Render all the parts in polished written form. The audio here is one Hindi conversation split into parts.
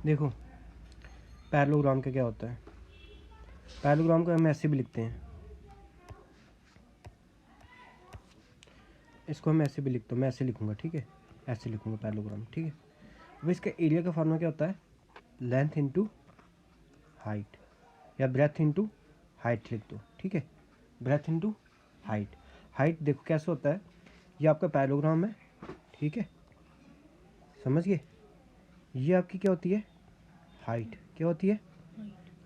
देखो पैरेललोग्राम का क्या होता है, पैरेललोग्राम को हम ऐसे भी लिखते हैं, इसको हम ऐसे भी लिखते हैं, मैं ऐसे लिखूंगा, ठीक है, ऐसे लिखूंगा पैरेललोग्राम, ठीक है। अब इसका एरिया का फॉर्मूला क्या होता है, लेंथ इंटू हाइट, या ब्रेथ इंटू हाइट लिख दो, ठीक है, ब्रेथ इंटू हाइट। हाइट देखो कैसे होता है, ये आपका पैरेललोग्राम है, ठीक है, समझ गए, ये आपकी क्या होती है, हाइट, क्या होती है,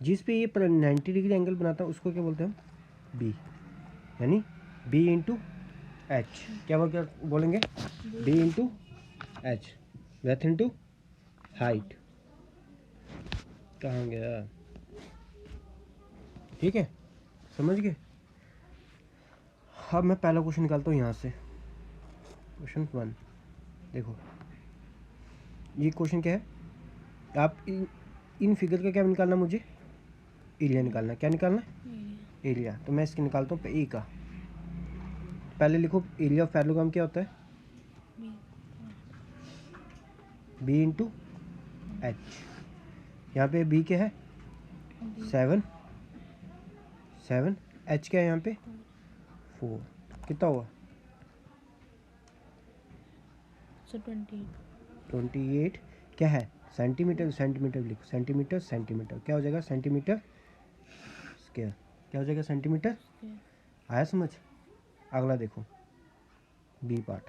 जिस पे ये 90 डिग्री एंगल बनाता है उसको क्या बोलते हैं हम, बी, यानी बी इंटू एच, क्या बोलेंगे, B into H, breadth into height, कहाँ गया, ठीक है, समझ गए। अब मैं पहला क्वेश्चन निकालता हूँ यहाँ से, क्वेश्चन 1। देखो ये क्वेश्चन क्या है, आप इन फिगर का क्या निकालना, मुझे एरिया निकालना, क्या निकालना, एरिया। तो मैं इसके निकालता हूँ ए का, पहले लिखो एरिया ऑफ पैरेललोग्राम क्या होता है, बी इंटू एच, यहाँ पे बी क्या है 7, एच क्या है यहाँ पे 4, कितना हुआ 28, क्या है सेंटीमीटर, सेंटीमीटर लिखो, सेंटीमीटर सेंटीमीटर, क्या हो जाएगा सेंटीमीटर स्क्वायर, क्या हो जाएगा सेंटीमीटर, आया समझ। अगला देखो B part,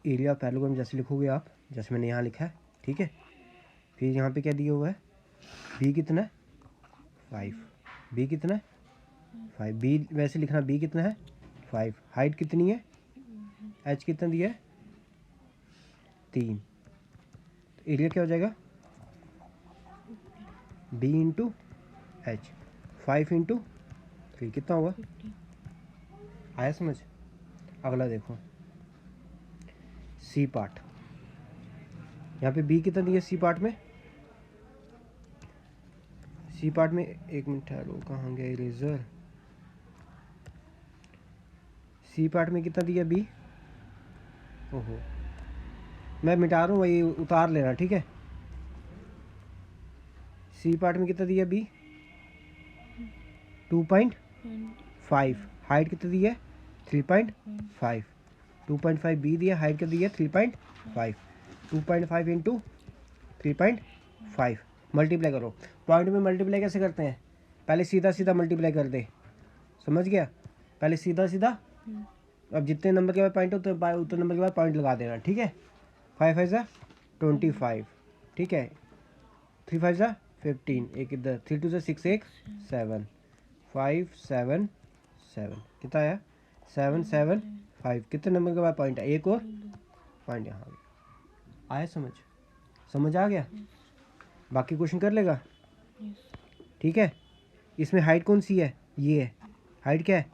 area of parallelogram जैसे लिखोगे आप, जैसे मैंने यहाँ लिखा है, ठीक है, फिर यहाँ पे क्या दिया हुआ है, बी कितना है 5, बी कितना है 5, बी वैसे लिखना, बी कितना है 5, हाइट कितनी है, एच कितना दिया है 3, तो एरिया क्या हो जाएगा बी इंटू एच, 5 इंटू 3 कितना हुआ, आया समझ। अगला देखो सी पार्ट, यहाँ पे बी कितना दिया सी पार्ट में, सी पार्ट में, एक मिनट ठहरो, कहाँ गया इरेजर, सी पार्ट में कितना दिया बी, ओहो मैं मिटा रहा हूँ, वही उतार लेना, ठीक है, सी पार्ट में कितना दिया बी 2.5, हाइट कितना दी है 3.5, 2.5 बी दिया, हाइट कितना दी है 3.5, 2.5 इंटू 3.5 मल्टीप्लाई करो, पॉइंट में मल्टीप्लाई कैसे करते हैं, पहले सीधा सीधा मल्टीप्लाई कर दे, समझ गया, पहले सीधा सीधा, अब जितने नंबर के बाद पॉइंट हो उतने नंबर के बाद पॉइंट लगा देना, ठीक है, 5 5 25, ठीक है, 3 5 15, एक इधर 3 2 6 1 7, 5 7 7 कितना आया 7 7 5, कितने नंबर के बाद पॉइंट है, एक और पॉइंट यहाँ आया, समझ, समझ आ गया, बाकी क्वेश्चन कर लेगा, ठीक है। इसमें हाइट कौन सी है, ये है, हाइट क्या है,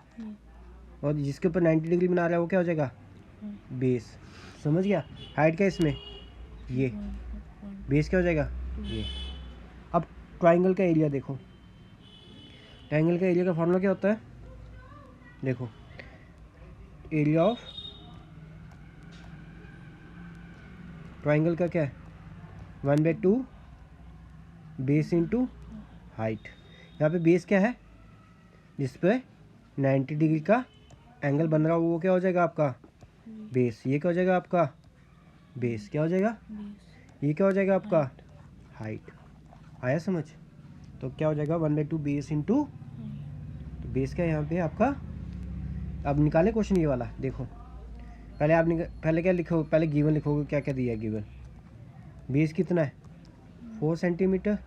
और जिसके ऊपर 90 डिग्री बना रहा है वो क्या हो जाएगा बेस, समझ गया, हाइट क्या है इसमें ये, बेस क्या हो जाएगा ये। अब ट्राइंगल का एरिया देखो, ट्राइंगल का एरिया का फॉर्मूला क्या होता है, देखो एरिया ऑफ ट्राइंगल का क्या है 1/2 बेस इंटू हाइट, यहाँ पे बेस क्या है जिस पे 90 डिग्री का एंगल बन रहा हो वो क्या हो जाएगा आपका बेस, ये क्या हो जाएगा आपका बेस, क्या हो जाएगा ये क्या हो जाएगा आपका हाइट, आया समझ। तो क्या हो जाएगा 1/2 बेस इंटू, तो बेस क्या है यहाँ पे आपका, अब निकालें क्वेश्चन ये वाला, देखो पहले आप पहले क्या लिखो, पहले गिवन लिखोगे, क्या क्या दिया है गिवन, बेस कितना है 4 सेंटीमीटर,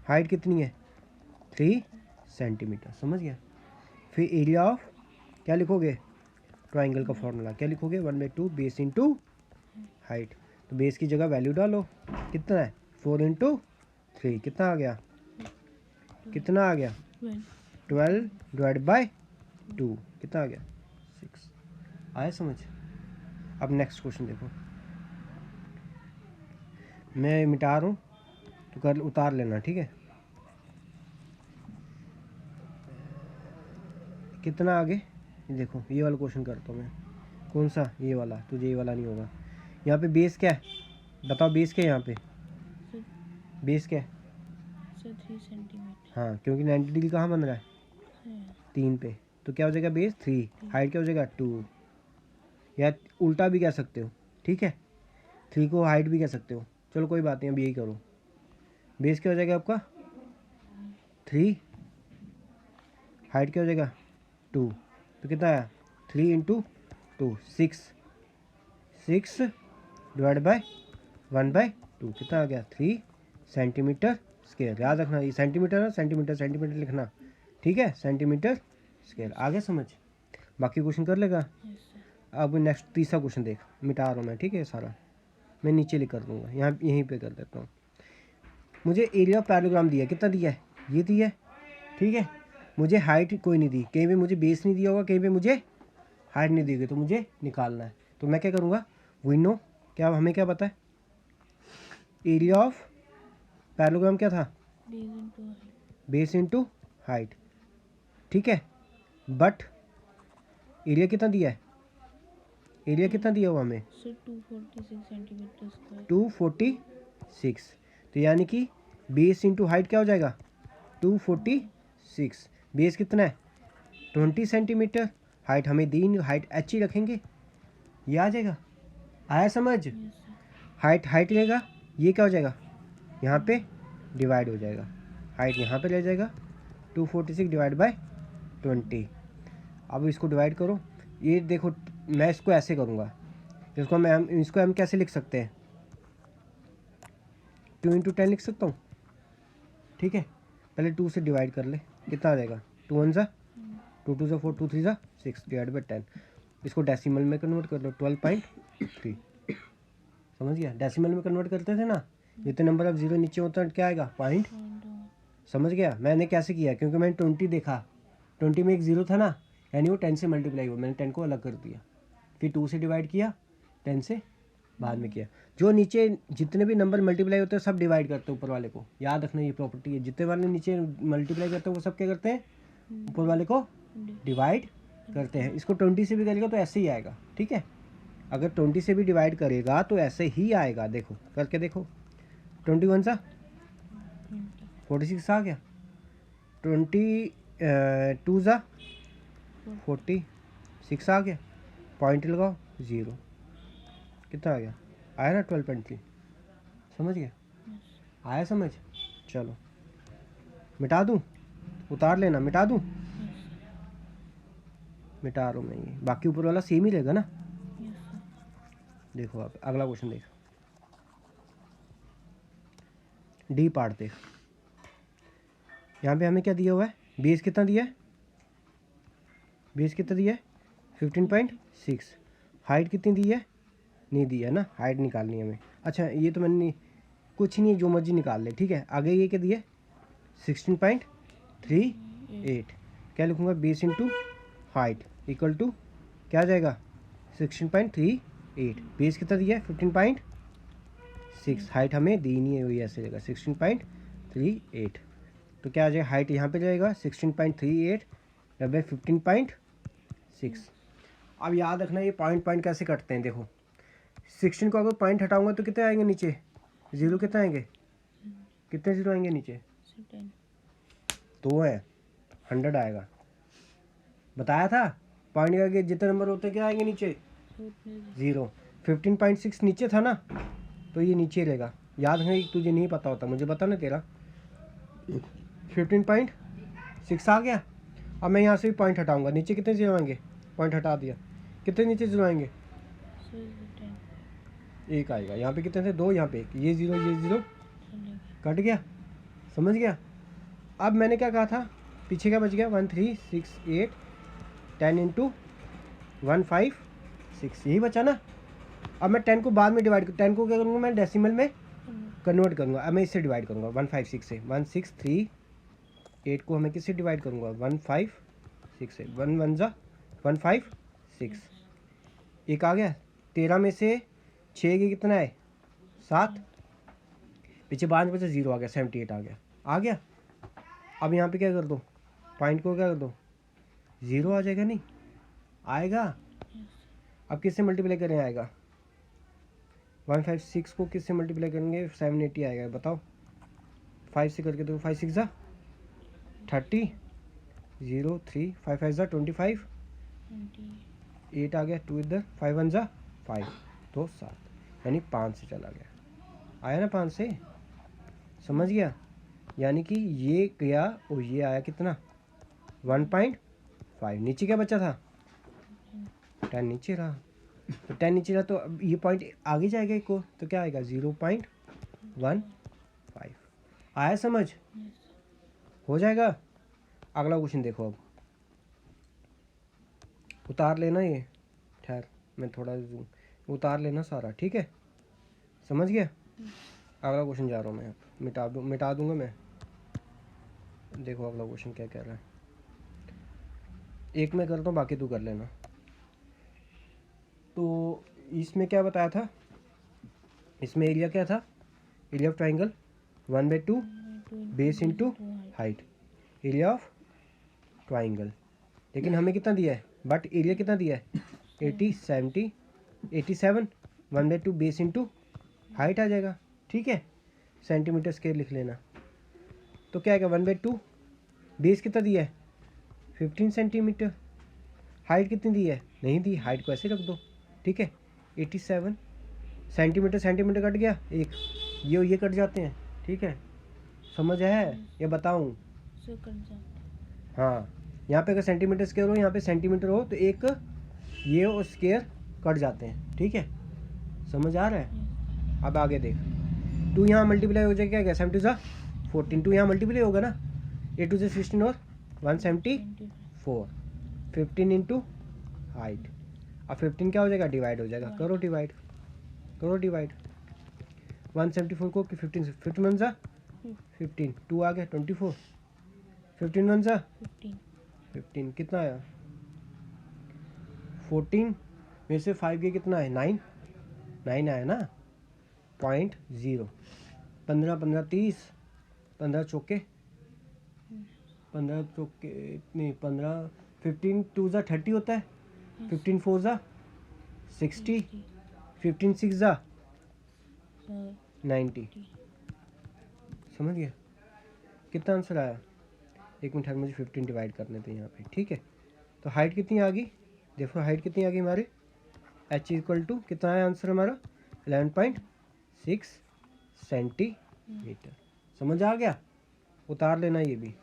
हाइट कितनी है 3 सेंटीमीटर, समझ गया। फिर एरिया ऑफ क्या लिखोगे, ट्राइंगल का फॉर्मूला क्या लिखोगे 1/2 बेस इंटू हाइट, तो बेस की जगह वैल्यू डालो, कितना है 4 इंटू 3, कितना आ गया, कितना आ गया 12 डिवाइड बाई 2, कितना आ गया 6, आया समझ। अब नेक्स्ट क्वेश्चन देखो, मैं मिटा रहा हूँ तो कर उतार लेना, ठीक है, कितना आगे देखो, ये वाला क्वेश्चन करता हूँ मैं, कौन सा ये वाला, तुझे ये वाला नहीं होगा, यहाँ पे बेस क्या है बताओ बेस क्या है यहाँ पे, सर बेस क्या है? सर 3 सेंटीमीटर हाँ, क्योंकि 90 डिग्री कहाँ बन रहा है? है। 3 पे, तो क्या हो जाएगा बेस 3, हाइट क्या हो जाएगा 2, या उल्टा भी कह सकते हो, ठीक है, 3 को हाइट भी कह सकते हो। चलो कोई बात नहीं, अब यही करो। बेस क्या हो जाएगा आपका 3, हाइट क्या हो जाएगा 2, तो कितना आया 3 इंटू 2, 6 डिवाइड बाय 1/2, कितना आ गया 3 सेंटीमीटर स्क्वायर। याद रखना ये सेंटीमीटर है, सेंटीमीटर सेंटीमीटर लिखना, ठीक है, सेंटीमीटर स्क्वायर। आगे समझ, बाकी क्वेश्चन कर लेगा। Yes sir. अब नेक्स्ट तीसरा क्वेश्चन देख, मिटा रहा हूँ मैं, ठीक है, सारा मैं नीचे लिख कर दूँगा, यहाँ यहीं पे कर देता हूँ। मुझे एरिया ऑफ पैराग्राम दिया, कितना दिया है, ये दिया है, ठीक है। मुझे हाइट कोई नहीं दी, कहीं पे मुझे बेस नहीं दिया होगा, कहीं पे मुझे हाइट नहीं दी गई, तो मुझे निकालना है। तो मैं क्या करूँगा, वी नो, क्या हमें क्या पता है, एरिया ऑफ पैराग्राम क्या था, base into height. Base into height, ठीक है। बट एरिया कितना दिया है, एरिया कितना दिया हुआ हमें सर 246 सेंटीमीटर स्क्वायर। 246, तो यानी कि बेस इंटू हाइट क्या हो जाएगा 246। बेस कितना है 20 सेंटीमीटर, हाइट हमें दी नहीं, हाइट एच ही रखेंगे, ये आ जाएगा। आया समझ, यस सर। हाइट हाइट रहेगा, ये क्या हो जाएगा यहाँ पे डिवाइड हो जाएगा, हाइट यहाँ पे रह जाएगा 246 डिवाइड बाय 20। अब इसको डिवाइड करो, ये देखो मैं इसको ऐसे करूँगा, इसको हम कैसे लिख सकते हैं, 2 इंटू 10 लिख सकता हूँ, ठीक है। पहले 2 से डिवाइड कर ले, कितना आ जाएगा 2 1 ज़ा 2 2 ज़ा 4 2 3 ज़ा 6 डिवाइड बाई 10। इसको डेसिमल में कन्वर्ट कर लो, 12.3, समझ गया, डेसिमल में कन्वर्ट करते थे ना, जितने नंबर ऑफ जीरो नीचे होता है क्या आएगा पॉइंट, समझ गया। मैंने कैसे किया, क्योंकि मैंने 20 देखा, 20 में एक जीरो था ना, यानी वो 10 से मल्टीप्लाई हुआ, मैंने 10 को अलग कर दिया, फिर 2 से डिवाइड किया, 10 से बाद में किया। जो नीचे जितने भी नंबर मल्टीप्लाई होते हैं सब डिवाइड करते हैं ऊपर वाले को, याद रखना ये प्रॉपर्टी है, जितने वाले नीचे मल्टीप्लाई करते हैं वो सब क्या करते हैं, ऊपर वाले को डिवाइड करते हैं। इसको 20 से भी करेगा तो ऐसे ही आएगा, ठीक है, अगर 20 से भी डिवाइड करेगा तो ऐसे ही आएगा, देखो करके देखो, 21 सा 46 आ गया, 22 ज़ा 46 आ गया, पॉइंट लगाओ 0, कितना आ गया, आया ना 12.3, समझ गया, आया समझ। चलो मिटा दूँ, उतार लेना, मिटा दूँ, मिटा रहा हूँ मैं, ये बाकी ऊपर वाला सेम ही रहेगा ना। देखो आप अगला क्वेश्चन देख, डी पार्ट देख, यहाँ पे हमें क्या दिया हुआ है, बेस कितना दिया है, बेस कितना दिया है 15.6, हाइट कितनी दी है, नहीं दी है ना, हाइट निकालनी है हमें। अच्छा ये तो मैंने नहीं, कुछ नहीं, जो मर्जी निकाल ले, ठीक है। आगे ये क्या दिया 16.38, क्या लिखूँगा, base into height equal to क्या आ जाएगा 16.38, बेस कितना दिया है 15.6, हाइट हमें दी नहीं है, वही ऐसे रहेगा 16.38, तो क्या आ जाएगा, हाइट यहाँ पे जाएगा 16.38 बाई 15.6। अब याद रखना ये पॉइंट पॉइंट कैसे कटते हैं, देखो 16 को अगर पॉइंट हटाऊंगा तो कितने आएंगे नीचे, जीरो कितने आएंगे, कितने जीरो आएंगे नीचे, 2 है, 100 आएगा, बताया था, पॉइंट के आगे जितने नंबर होते हैं क्या आएंगे नीचे, 0। 15.6 नीचे था ना, तो ये नीचे रहेगा, याद है, तुझे नहीं पता होता, मुझे पता ना तेरा, 15.6 आ गया। अब मैं यहाँ से भी पॉइंट हटाऊंगा, नीचे कितने जीरो आएंगे, पॉइंट हटा दिया, कितने नीचे जीरो आएंगे, एक आएगा, यहाँ पे कितने थे 2, यहाँ पे एक, ये जीरो कट गया, समझ गया। अब मैंने क्या कहा था, पीछे क्या बच गया 1 3 6 8 10 इंटू 156, यही बचा ना। अब मैं 10 को बाद में डिवाइड, 10 को क्या करूँगा मैं डेसिमल में कन्वर्ट करूँगा, अब मैं इससे डिवाइड करूँगा 156 से, 1638 को हमें किससे डिवाइड करूँगा 156 से, 1 1 ज़ा 156, एक आ गया, 13 में से 6 के कितना है 7, पीछे 5 में से 0 आ गया, 78 आ गया। अब यहाँ पे क्या कर दो, पॉइंट को क्या कर दो, 0 आ जाएगा, नहीं आएगा। अब किससे मल्टीप्लाई करें, आएगा 156 को किससे मल्टीप्लाई करेंगे? 780 आएगा, बताओ। 5 से करके तो 5 6 30, 0 3 5 5 25, 20 8 आ गया, 2 इधर, 5 1 5, तो 7, यानी 5 से चला गया। आया ना 5 से, समझ गया? यानी कि ये गया और ये आया कितना? 1.5। नीचे क्या बचा था? 10 नीचे रहा, तो 10 नीचे रहा, तो अब ये पॉइंट आगे जाएगा एक और, तो क्या आएगा? 0.15। आया समझ? हो जाएगा। अगला क्वेश्चन देखो, अब उतार लेना ये, ठहर मैं थोड़ा उतार लेना सारा, ठीक है? समझ गया? अगला क्वेश्चन जा रहा हूँ मैं, अब मिटा दूंगा मैं। देखो अगला क्वेश्चन क्या कह रहा है, एक मैं करता हूँ, बाकी तू कर लेना। तो इसमें क्या बताया था? इसमें एरिया क्या था? Area of triangle 1/2 base into height, area of triangle. लेकिन हमें कितना दिया है? बट एरिया कितना दिया है? 80 70 87, 1/2 बेस इंटू हाइट आ जाएगा, ठीक है? सेंटीमीटर स्क्वायर लिख लेना। तो क्या आएगा? 1/2 बेस कितना दिया है? 15 सेंटीमीटर। हाइट कितनी दी है? नहीं दी, हाइट को ऐसे रख दो, ठीक है? 87 सेंटीमीटर, सेंटीमीटर कट गया एक, ये कट जाते हैं, ठीक है? समझ है या बताऊं? से कट जाते। हाँ, यहाँ पे अगर सेंटीमीटर स्क्वायर हो, यहाँ पे सेंटीमीटर हो, तो एक ये और स्क्वायर कट जाते हैं, ठीक है? समझ आ रहा है? अब आगे देख, 2 यहाँ मल्टीप्लाई हो जाएगा, क्या 7 2 14, 2 यहाँ मल्टीप्लाई होगा ना, 8 2 16 और 174, 15 इंटू हाइट। अब 15 क्या हो जाएगा? डिवाइड हो जाएगा, करो डिवाइड, करो डिवाइड। 174 को 15 से 15 1 15, 2 आ गया 24, 15 1 15, कितना आया? 14 में से 5 के कितना है? 9 आया ना, 0.0। 15 15 30, 15 चौके, 15 चौके नहीं 15, 15 2 30 होता है, 15 4 60, 15 6 90। समझ गया? कितना आंसर आया? एक मिनट, मुझे 15 डिवाइड करने थे यहाँ पे, ठीक है? तो हाइट कितनी आ गई? देखो हाइट कितनी आ गई हमारे, h इक्वल टू कितना आया आंसर हमारा? 11.6 सेंटीमीटर। समझ आ गया? उतार लेना ये भी,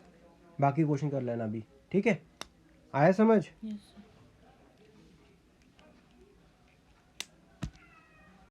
बाकी क्वेश्चन कर लेना अभी, ठीक है? आया समझ? Yes.